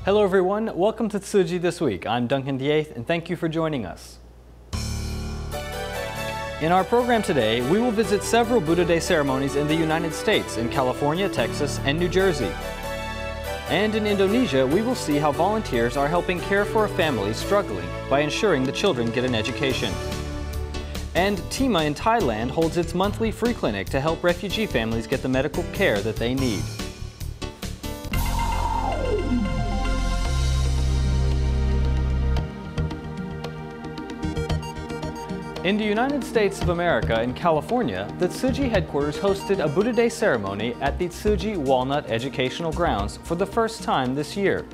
Hello everyone, welcome to Tzu Chi This Week. I'm Duncan DeAeth and thank you for joining us. In our program today, we will visit several Buddha Day ceremonies in the United States, in California, Texas, and New Jersey. And in Indonesia, we will see how volunteers are helping care for a family struggling by ensuring the children get an education. And TIMA in Thailand holds its monthly free clinic to help refugee families get the medical care that they need. In the United States of America, in California, the Tzu Chi headquarters hosted a Buddha Day ceremony at the Tzu Chi Walnut Educational Grounds for the first time this year.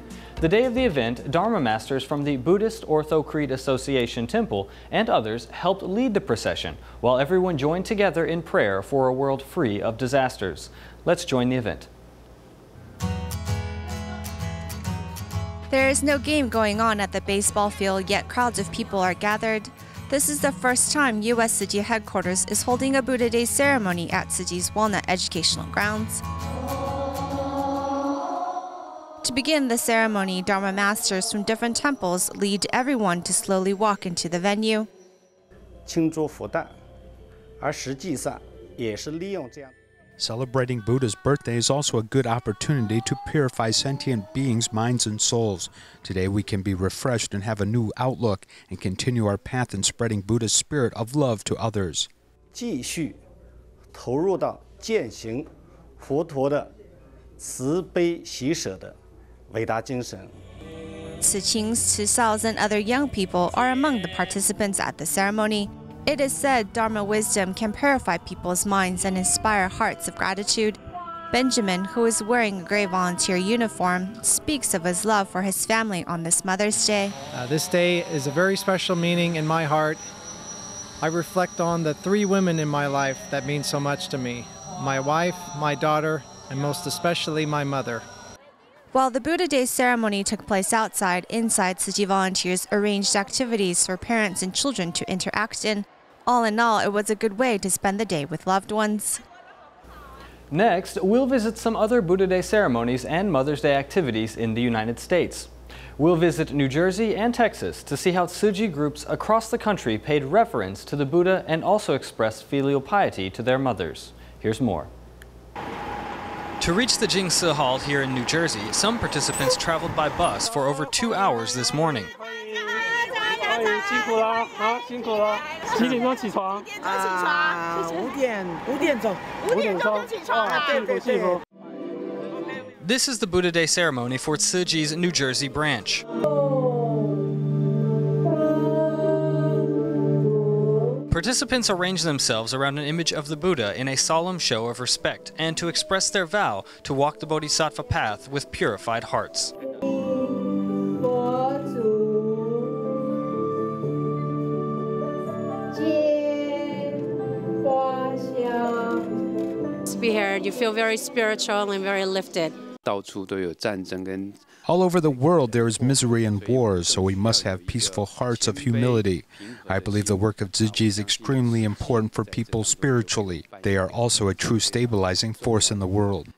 The day of the event, Dharma masters from the Buddhist Ortho Creed Association Temple and others helped lead the procession, while everyone joined together in prayer for a world free of disasters. Let's join the event. There is no game going on at the baseball field, yet crowds of people are gathered. This is the first time U.S. Tzu Chi headquarters is holding a Buddha Day ceremony at Tzu Chi's Walnut Educational Grounds. To begin the ceremony, Dharma masters from different temples lead everyone to slowly walk into the venue. 庆祝佛诞，而实际上也是利用这样。 Celebrating Buddha's birthday is also a good opportunity to purify sentient beings' minds and souls. Today we can be refreshed and have a new outlook and continue our path in spreading Buddha's spirit of love to others. 继续投入到践行佛陀的慈悲喜舍的伟大精神。 Tzu Chings, Tzu Saos, and other young people are among the participants at the ceremony. It is said Dharma wisdom can purify people's minds and inspire hearts of gratitude. Benjamin, who is wearing a gray volunteer uniform, speaks of his love for his family on this Mother's Day. This day is a very special meaning in my heart. I reflect on the three women in my life that mean so much to me: my wife, my daughter, and most especially my mother. While the Buddha Day ceremony took place outside, inside Tzu Chi volunteers arranged activities for parents and children to interact in. All in all, it was a good way to spend the day with loved ones. Next, we'll visit some other Buddha Day ceremonies and Mother's Day activities in the United States. We'll visit New Jersey and Texas to see how Tzu Chi groups across the country paid reverence to the Buddha and also expressed filial piety to their mothers. Here's more. To reach the Jingsi Hall here in New Jersey, some participants traveled by bus for over 2 hours this morning. 辛苦了，好，辛苦了。几点钟起床？5点钟。辛苦。 This is the Buddha Day ceremony for Tzu Chi's New Jersey branch. Participants arrange themselves around an image of the Buddha in a solemn show of respect and to express their vow to walk the Bodhisattva path with purified hearts. To be here, you feel very spiritual and very lifted. All over the world there is misery and wars, so we must have peaceful hearts of humility. I believe the work of Tzu Chi is extremely important for people spiritually. They are also a true stabilizing force in the world.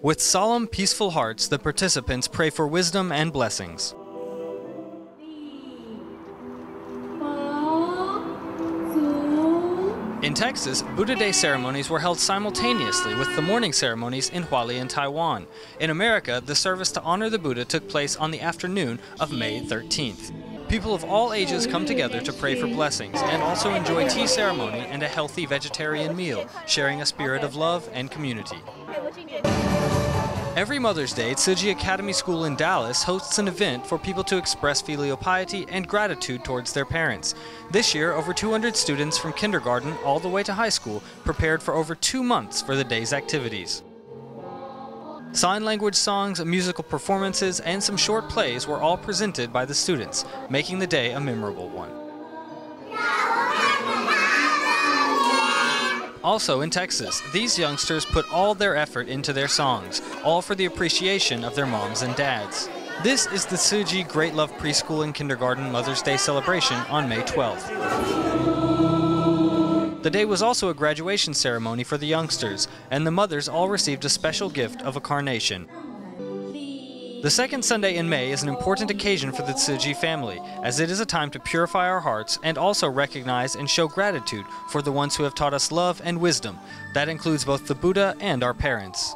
With solemn, peaceful hearts, the participants pray for wisdom and blessings. In Texas, Buddha Day ceremonies were held simultaneously with the morning ceremonies in Hualien, Taiwan. In America, the service to honor the Buddha took place on the afternoon of May 13th. People of all ages come together to pray for blessings and also enjoy tea ceremony and a healthy vegetarian meal, sharing a spirit of love and community. Every Mother's Day, Tzu Chi Academy School in Dallas hosts an event for people to express filial piety and gratitude towards their parents. This year, over 200 students from kindergarten all the way to high school prepared for over 2 months for the day's activities. Sign language songs, musical performances, and some short plays were all presented by the students, making the day a memorable one. Also in Texas, these youngsters put all their effort into their songs, all for the appreciation of their moms and dads. This is the Tzu Chi Great Love Preschool and Kindergarten Mother's Day celebration on May 12th. The day was also a graduation ceremony for the youngsters, and the mothers all received a special gift of a carnation. The second Sunday in May is an important occasion for the Tzu Chi family, as it is a time to purify our hearts and also recognize and show gratitude for the ones who have taught us love and wisdom. That includes both the Buddha and our parents.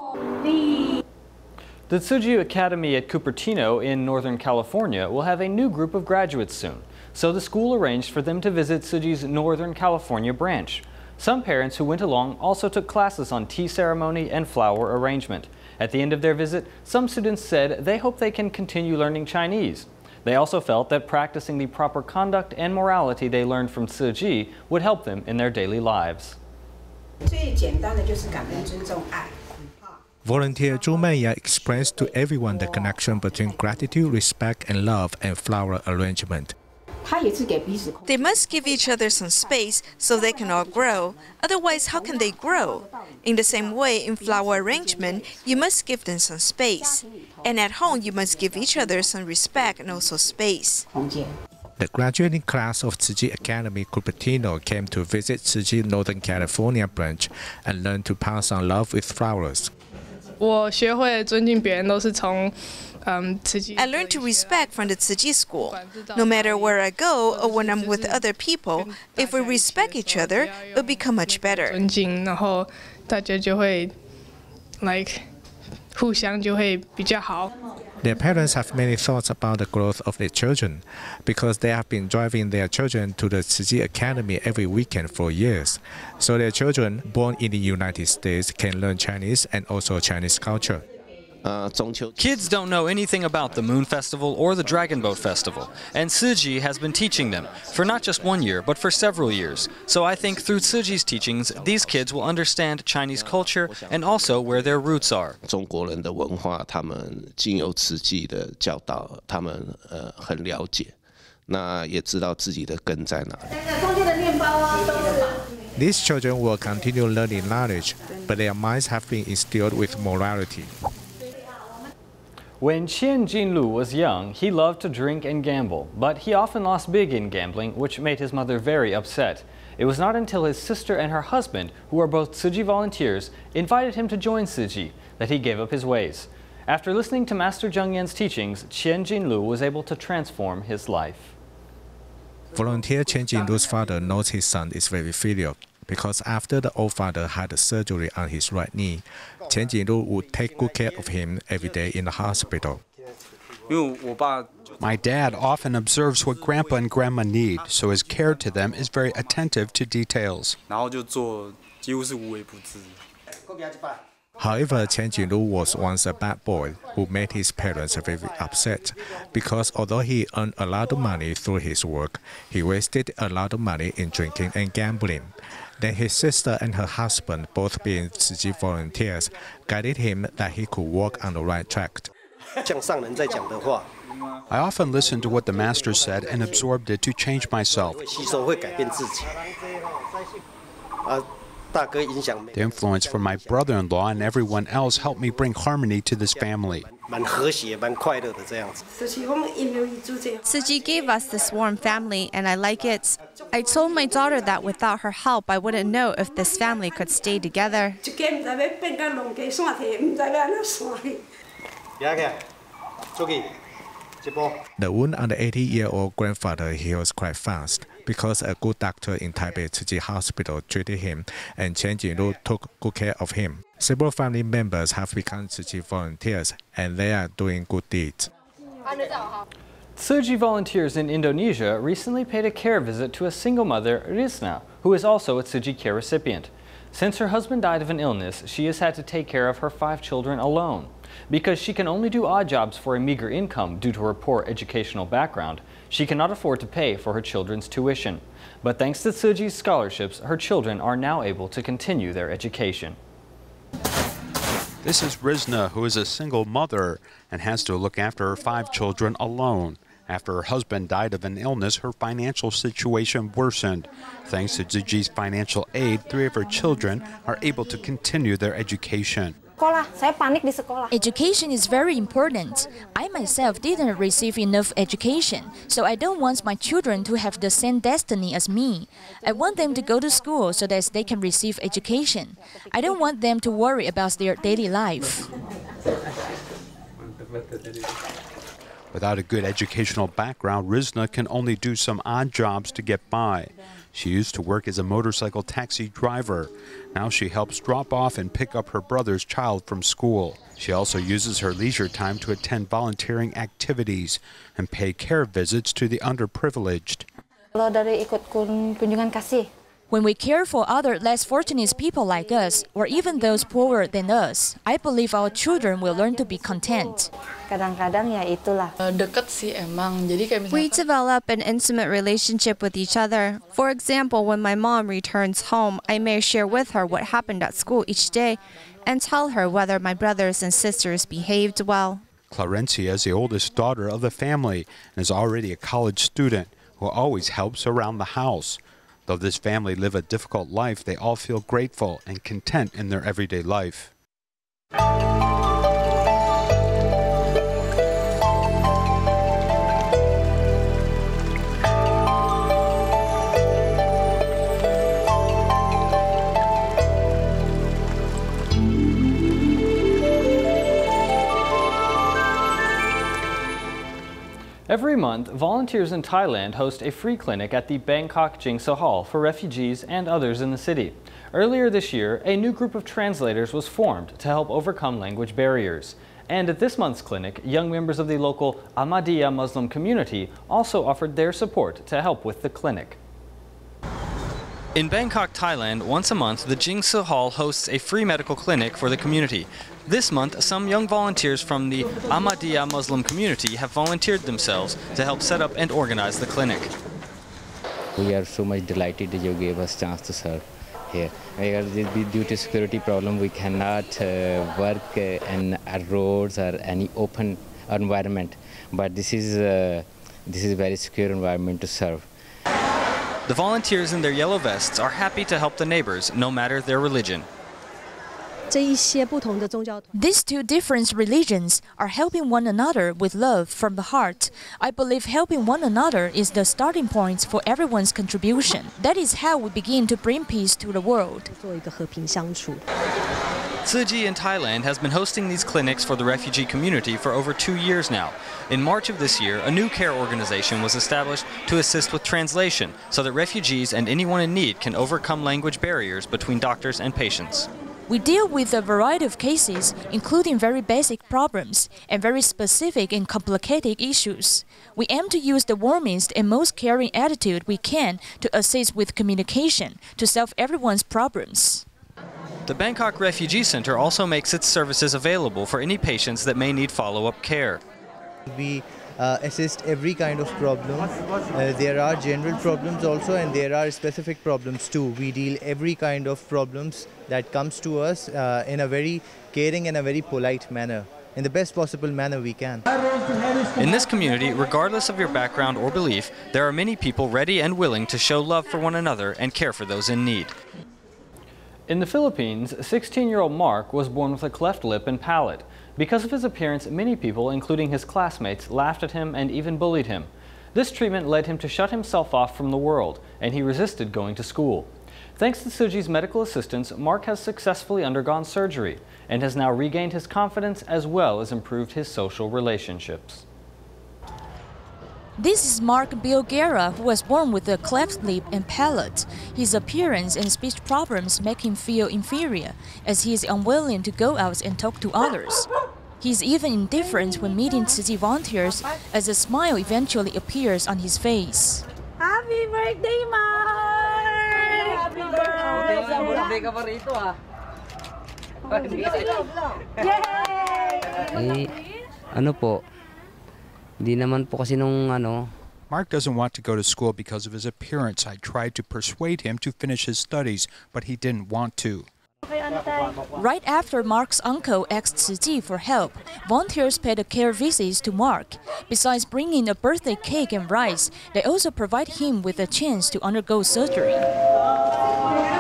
The Tzu Chi Academy at Cupertino in Northern California will have a new group of graduates soon, so the school arranged for them to visit Tzu Chi's Northern California branch. Some parents who went along also took classes on tea ceremony and flower arrangement. At the end of their visit, some students said they hope they can continue learning Chinese. They also felt that practicing the proper conduct and morality they learned from Tzu Chi would help them in their daily lives. Volunteer Zhu Meiya expressed to everyone the connection between gratitude, respect, and love and flower arrangement. They must give each other some space so they can all grow. Otherwise, how can they grow? In the same way, in flower arrangement, you must give them some space. And at home, you must give each other some respect and also space. The graduating class of Tzu Chi Academy Cupertino came to visit Tzu Chi Northern California branch and learn to pass on love with flowers. I learned to respect from the Tzu Chi school. No matter where I go or when I'm with other people, if we respect each other, it'll become much better. Their parents have many thoughts about the growth of their children because they have been driving their children to the Tzu Chi Academy every weekend for years. So their children born in the United States can learn Chinese and also Chinese culture. Kids don't know anything about the Moon Festival or the Dragon Boat Festival, and Tzu Chi has been teaching them for not just 1 year, but for several years. So I think through Tzu Chi's teachings, these kids will understand Chinese culture and also where their roots are. 中国人的文化，他们经由慈济的教导，他们很了解，那也知道自己的根在哪里。 These children will continue learning knowledge, but their minds have been instilled with morality. When Qian Jinlu was young, he loved to drink and gamble, but he often lost big in gambling, which made his mother very upset. It was not until his sister and her husband, who are both Tzu Chi volunteers, invited him to join Tzu Chi, that he gave up his ways. After listening to Master Zheng Yan's teachings, Qian Jinlu was able to transform his life. Volunteer Qian Jinlu's father knows his son is very filial, because after the old father had a surgery on his right knee, Qian Jinlu would take good care of him every day in the hospital. My dad often observes what Grandpa and Grandma need, so his care to them is very attentive to details. However, Qian Jinlu was once a bad boy who made his parents very upset because although he earned a lot of money through his work, he wasted a lot of money in drinking and gambling. Then his sister and her husband, both being Tzu Chi volunteers, guided him that he could walk on the right track. I often listened to what the master said and absorbed it to change myself. The influence from my brother-in-law and everyone else helped me bring harmony to this family. Tzu Chi gave us this warm family, and I like it. I told my daughter that without her help, I wouldn't know if this family could stay together. The wound on the 80-year-old grandfather heals quite fast because a good doctor in Taipei Tzu Chi Hospital treated him and Qian Jinlu took good care of him. Several family members have become Tzu Chi volunteers and they are doing good deeds. Tzu Chi volunteers in Indonesia recently paid a care visit to a single mother, Risna, who is also a Tzu Chi care recipient. Since her husband died of an illness, she has had to take care of her 5 children alone. Because she can only do odd jobs for a meager income due to her poor educational background, she cannot afford to pay for her children's tuition. But thanks to Tzu Chi's scholarships, her children are now able to continue their education. This is Rizna, who is a single mother and has to look after her 5 children alone. After her husband died of an illness, her financial situation worsened. Thanks to Tzu Chi's financial aid, 3 of her children are able to continue their education. Education is very important. I myself didn't receive enough education, so I don't want my children to have the same destiny as me. I want them to go to school so that they can receive education. I don't want them to worry about their daily life. Without a good educational background, Rizna can only do some odd jobs to get by. She used to work as a motorcycle taxi driver. Now she helps drop off and pick up her brother's child from school. She also uses her leisure time to attend volunteering activities and pay care visits to the underprivileged. When we care for other less fortunate people like us, or even those poorer than us, I believe our children will learn to be content. We develop an intimate relationship with each other. For example, when my mom returns home, I may share with her what happened at school each day and tell her whether my brothers and sisters behaved well. Clarencia is the oldest daughter of the family and is already a college student who always helps around the house. Though this family live a difficult life, they all feel grateful and content in their everyday life. Every month, volunteers in Thailand host a free clinic at the Bangkok Jingsa Hall for refugees and others in the city. Earlier this year, a new group of translators was formed to help overcome language barriers. And at this month's clinic, young members of the local Ahmadiyya Muslim community also offered their support to help with the clinic. In Bangkok, Thailand, once a month, the Jingsa Hall hosts a free medical clinic for the community. This month, some young volunteers from the Ahmadiyya Muslim community have volunteered themselves to help set up and organize the clinic. We are so much delighted that you gave us a chance to serve here. Due to security problem, we cannot work in roads or any open environment. But this is a very secure environment to serve. The volunteers in their yellow vests are happy to help the neighbors, no matter their religion. These two different religions are helping one another with love from the heart. I believe helping one another is the starting point for everyone's contribution. That is how we begin to bring peace to the world. Tzu Chi in Thailand has been hosting these clinics for the refugee community for over 2 years now. In March of this year, a new care organization was established to assist with translation so that refugees and anyone in need can overcome language barriers between doctors and patients. We deal with a variety of cases, including very basic problems and very specific and complicated issues. We aim to use the warmest and most caring attitude we can to assist with communication to solve everyone's problems. The Bangkok Refugee Center also makes its services available for any patients that may need follow-up care. We assist every kind of problem. There are general problems also, and there are specific problems too. We deal every kind of problems that comes to us in a very caring and a very polite manner, in the best possible manner we can. In this community, regardless of your background or belief, there are many people ready and willing to show love for one another and care for those in need. In the Philippines, 16-year-old Mark was born with a cleft lip and palate. Because of his appearance, many people, including his classmates, laughed at him and even bullied him. This treatment led him to shut himself off from the world, and he resisted going to school. Thanks to Tzu Chi's medical assistance, Mark has successfully undergone surgery and has now regained his confidence as well as improved his social relationships. This is Mark Bilguera, who was born with a cleft lip and palate. His appearance and speech problems make him feel inferior, as he is unwilling to go out and talk to others. He is even indifferent when meeting Tzu Chi volunteers, as a smile eventually appears on his face. Happy birthday, Mark! Happy birthday! Yay! Mark doesn't want to go to school because of his appearance. I tried to persuade him to finish his studies, but he didn't want to. Right after Mark's uncle asked Tzu Chi for help, volunteers paid a care visit to Mark. Besides bringing a birthday cake and rice, they also provide him with a chance to undergo surgery.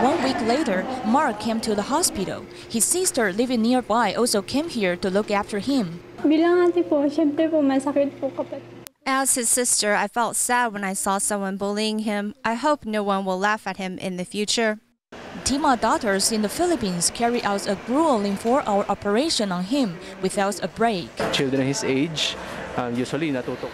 1 week later, Mark came to the hospital. His sister living nearby also came here to look after him. As his sister, I felt sad when I saw someone bullying him. I hope no one will laugh at him in the future. TIMA doctors in the Philippines carried out a grueling 4-hour operation on him without a break. Children his age usually natutok.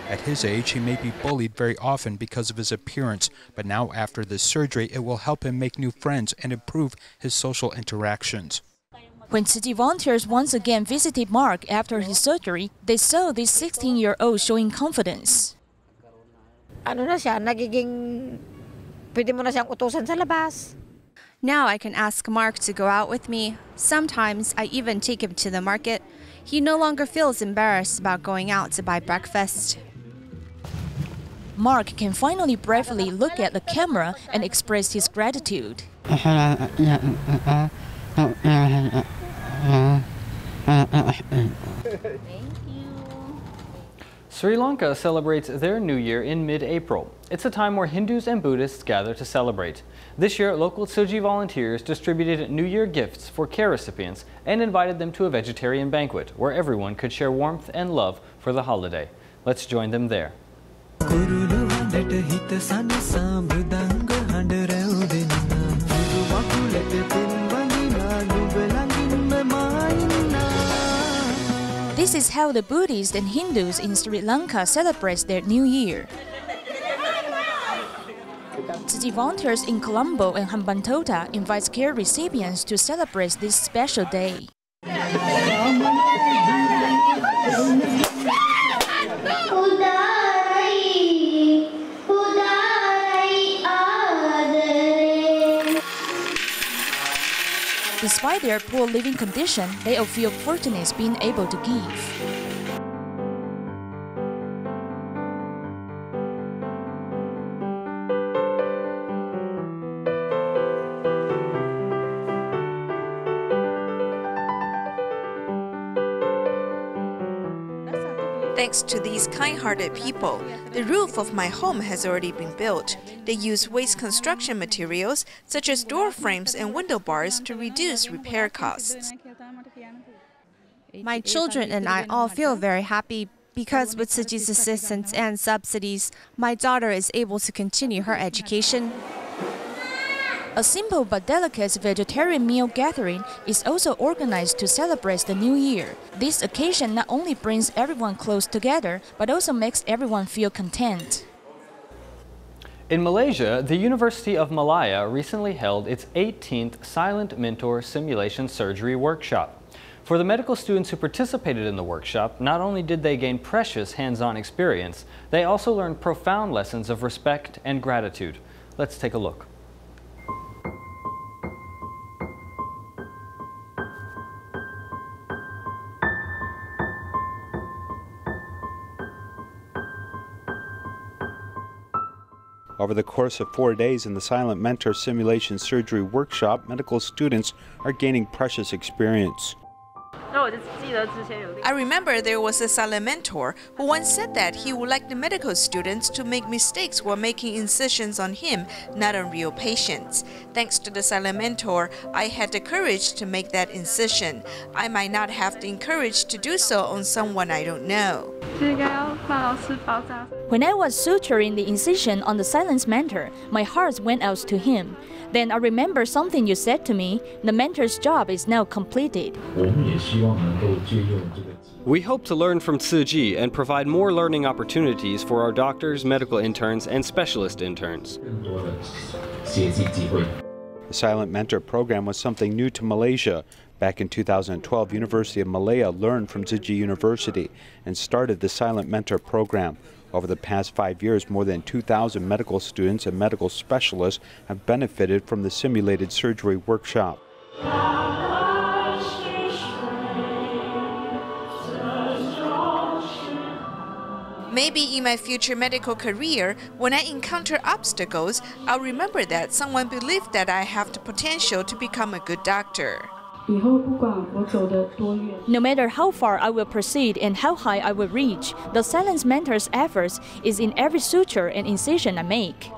At his age, he may be bullied very often because of his appearance, but now after this surgery, it will help him make new friends and improve his social interactions. When Tzu Chi volunteers once again visited Mark after his surgery, they saw this 16-year-old showing confidence. Now I can ask Mark to go out with me. Sometimes I even take him to the market. He no longer feels embarrassed about going out to buy breakfast. Mark can finally bravely look at the camera and express his gratitude. Sri Lanka celebrates their New Year in mid-April. It's a time where Hindus and Buddhists gather to celebrate. This year, local Tzu Chi volunteers distributed New Year gifts for care recipients and invited them to a vegetarian banquet where everyone could share warmth and love for the holiday. Let's join them there. This is how the Buddhists and Hindus in Sri Lanka celebrate their New Year. Tzu Chi volunteers in Colombo and Hambantota invite care recipients to celebrate this special day. Despite their poor living condition, they all feel fortunate being able to give. Thanks to these kind-hearted people, the roof of my home has already been built. They use waste construction materials such as door frames and window bars to reduce repair costs. My children and I all feel very happy because with Tzu Chi's assistance and subsidies, my daughter is able to continue her education. A simple but delicate vegetarian meal gathering is also organized to celebrate the New Year. This occasion not only brings everyone close together, but also makes everyone feel content. In Malaysia, the University of Malaya recently held its 18th Silent Mentor Simulation Surgery Workshop. For the medical students who participated in the workshop, not only did they gain precious hands-on experience, they also learned profound lessons of respect and gratitude. Let's take a look. Over the course of 4 days in the Silent Mentor Simulation Surgery Workshop, medical students are gaining precious experience. I remember there was a silent mentor who once said that he would like the medical students to make mistakes while making incisions on him, not on real patients. Thanks to the silent mentor, I had the courage to make that incision. I might not have the courage to do so on someone I don't know. When I was suturing the incision on the silent mentor, my heart went out to him. Then I remember something you said to me, the mentor's job is now completed. We hope to learn from Tzu Chi and provide more learning opportunities for our doctors, medical interns, and specialist interns. The Silent Mentor program was something new to Malaysia. Back in 2012, University of Malaya learned from Tzu Chi University and started the Silent Mentor program. Over the past 5 years, more than 2,000 medical students and medical specialists have benefited from the simulated surgery workshop. Maybe in my future medical career, when I encounter obstacles, I'll remember that someone believed that I have the potential to become a good doctor. No matter how far I will proceed and how high I will reach, the silent mentor's efforts is in every suture and incision I make.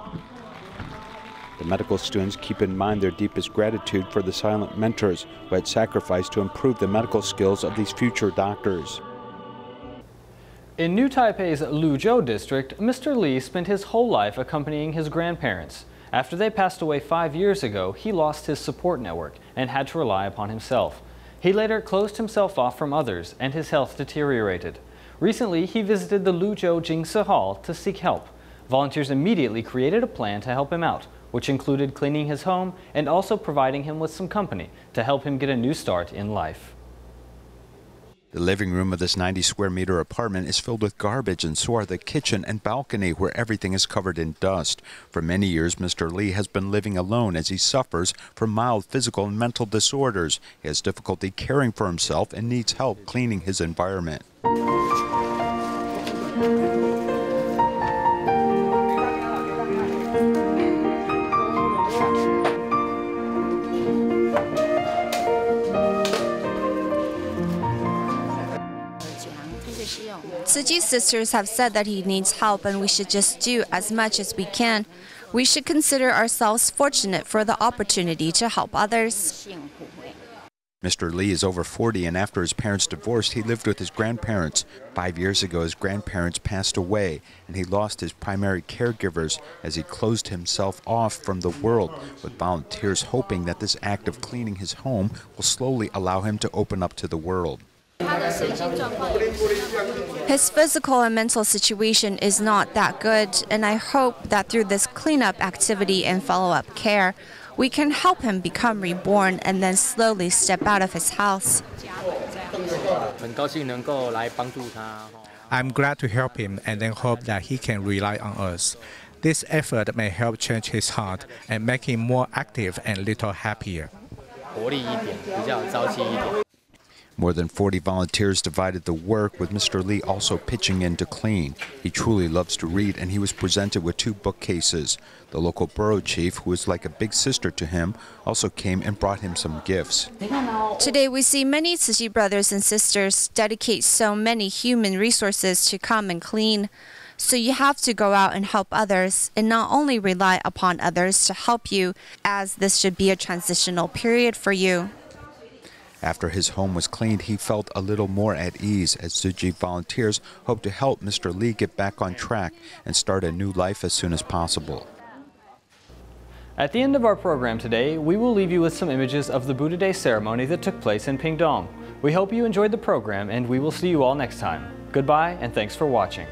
The medical students keep in mind their deepest gratitude for the silent mentors who had sacrificed to improve the medical skills of these future doctors. In New Taipei's Luzhou district, Mr. Lee spent his whole life accompanying his grandparents. After they passed away 5 years ago, he lost his support network and had to rely upon himself. He later closed himself off from others and his health deteriorated. Recently, he visited the Luzhou Jingsi Hall to seek help. Volunteers immediately created a plan to help him out, which included cleaning his home and also providing him with some company to help him get a new start in life. The living room of this 90-square-meter apartment is filled with garbage, and so are the kitchen and balcony, where everything is covered in dust. For many years, Mr. Lee has been living alone as he suffers from mild physical and mental disorders. He has difficulty caring for himself and needs help cleaning his environment. Tzu Chi sisters have said that he needs help and we should just do as much as we can. We should consider ourselves fortunate for the opportunity to help others. Mr. Lee is over 40, and after his parents divorced, he lived with his grandparents. 5 years ago, his grandparents passed away, and he lost his primary caregivers as he closed himself off from the world, with volunteers hoping that this act of cleaning his home will slowly allow him to open up to the world. His physical and mental situation is not that good, and I hope that through this cleanup activity and follow-up care, we can help him become reborn and then slowly step out of his house. I'm glad to help him and then hope that he can rely on us. This effort may help change his heart and make him more active and a little happier. More than 40 volunteers divided the work, with Mr. Lee also pitching in to clean. He truly loves to read, and he was presented with 2 bookcases. The local borough chief, who is like a big sister to him, also came and brought him some gifts. Today we see many Tzu Chi brothers and sisters dedicate so many human resources to come and clean. So you have to go out and help others and not only rely upon others to help you, as this should be a transitional period for you. After his home was cleaned, he felt a little more at ease, as Tzu Chi volunteers hope to help Mr. Lee get back on track and start a new life as soon as possible. At the end of our program today, we will leave you with some images of the Buddha Day ceremony that took place in Pingdong. We hope you enjoyed the program, and we will see you all next time. Goodbye, and thanks for watching.